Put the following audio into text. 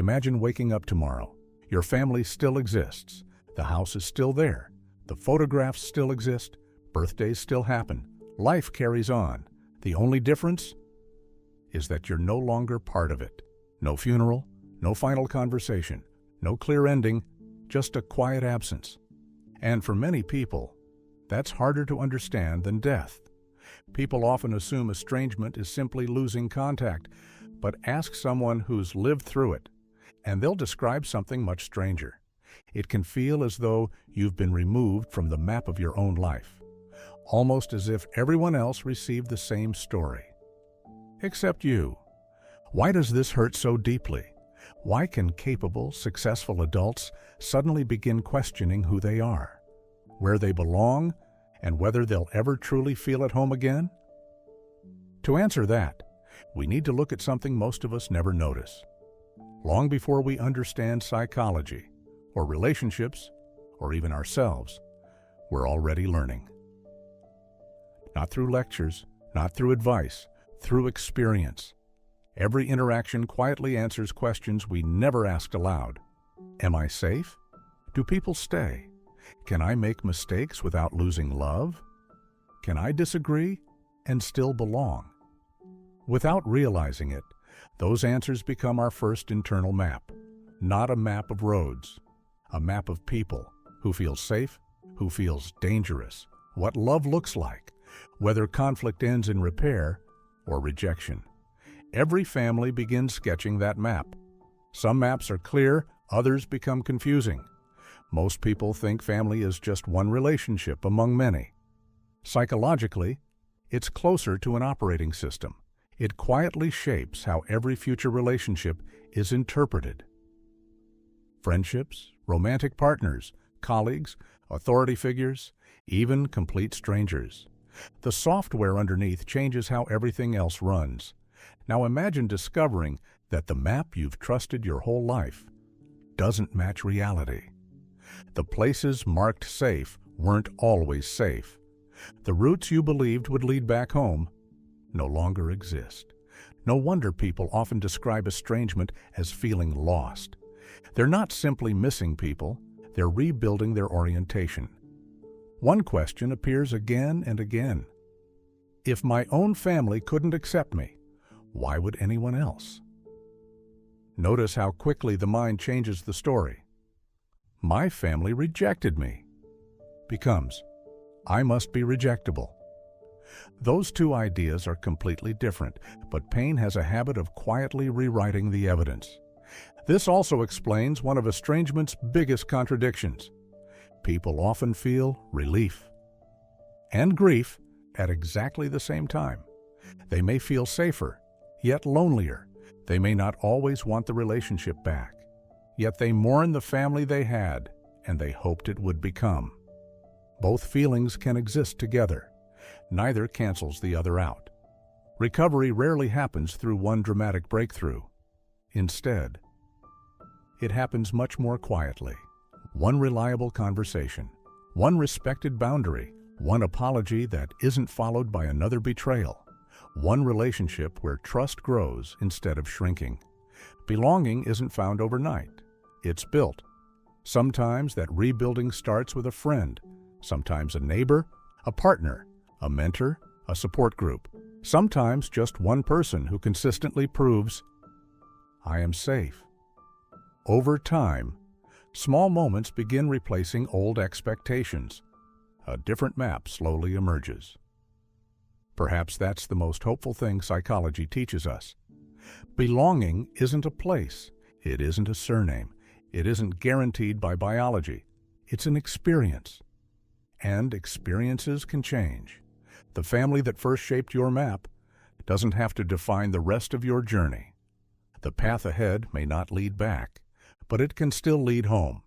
Imagine waking up tomorrow. Your family still exists. The house is still there. The photographs still exist. Birthdays still happen. Life carries on. The only difference is that you're no longer part of it. No funeral, no final conversation, no clear ending, just a quiet absence. And for many people, that's harder to understand than death. People often assume estrangement is simply losing contact, but ask someone who's lived through it, and they'll describe something much stranger. It can feel as though you've been removed from the map of your own life, almost as if everyone else received the same story. Except you. Why does this hurt so deeply? Why can capable, successful adults suddenly begin questioning who they are, where they belong, and whether they'll ever truly feel at home again? To answer that, we need to look at something most of us never notice. Long before we understand psychology, or relationships, or even ourselves, we're already learning. Not through lectures, not through advice, through experience. Every interaction quietly answers questions we never asked aloud. Am I safe? Do people stay? Can I make mistakes without losing love? Can I disagree and still belong? Without realizing it, those answers become our first internal map, not a map of roads, a map of people who feel safe, who feels dangerous, what love looks like, whether conflict ends in repair or rejection. Every family begins sketching that map. Some maps are clear, others become confusing. Most people think family is just one relationship among many. Psychologically, it's closer to an operating system. It quietly shapes how every future relationship is interpreted. Friendships, romantic partners, colleagues, authority figures, even complete strangers. The software underneath changes how everything else runs. Now imagine discovering that the map you've trusted your whole life doesn't match reality. The places marked safe weren't always safe. The routes you believed would lead back home no longer exist. No wonder people often describe estrangement as feeling lost. They're not simply missing people, they're rebuilding their orientation. One question appears again and again. If my own family couldn't accept me, why would anyone else? Notice how quickly the mind changes the story. My family rejected me becomes, I must be rejectable. Those two ideas are completely different, but pain has a habit of quietly rewriting the evidence. This also explains one of estrangement's biggest contradictions. People often feel relief and grief at exactly the same time. They may feel safer, yet lonelier. They may not always want the relationship back, yet they mourn the family they had and they hoped it would become. Both feelings can exist together. Neither cancels the other out. Recovery rarely happens through one dramatic breakthrough. Instead, it happens much more quietly. One reliable conversation, one respected boundary, one apology that isn't followed by another betrayal, one relationship where trust grows instead of shrinking. Belonging isn't found overnight. It's built. Sometimes that rebuilding starts with a friend, sometimes a neighbor, a partner, a mentor, a support group, sometimes just one person who consistently proves, I am safe. Over time, small moments begin replacing old expectations. A different map slowly emerges. Perhaps that's the most hopeful thing psychology teaches us. Belonging isn't a place. It isn't a surname. It isn't guaranteed by biology. It's an experience. And experiences can change. The family that first shaped your map doesn't have to define the rest of your journey. The path ahead may not lead back, but it can still lead home.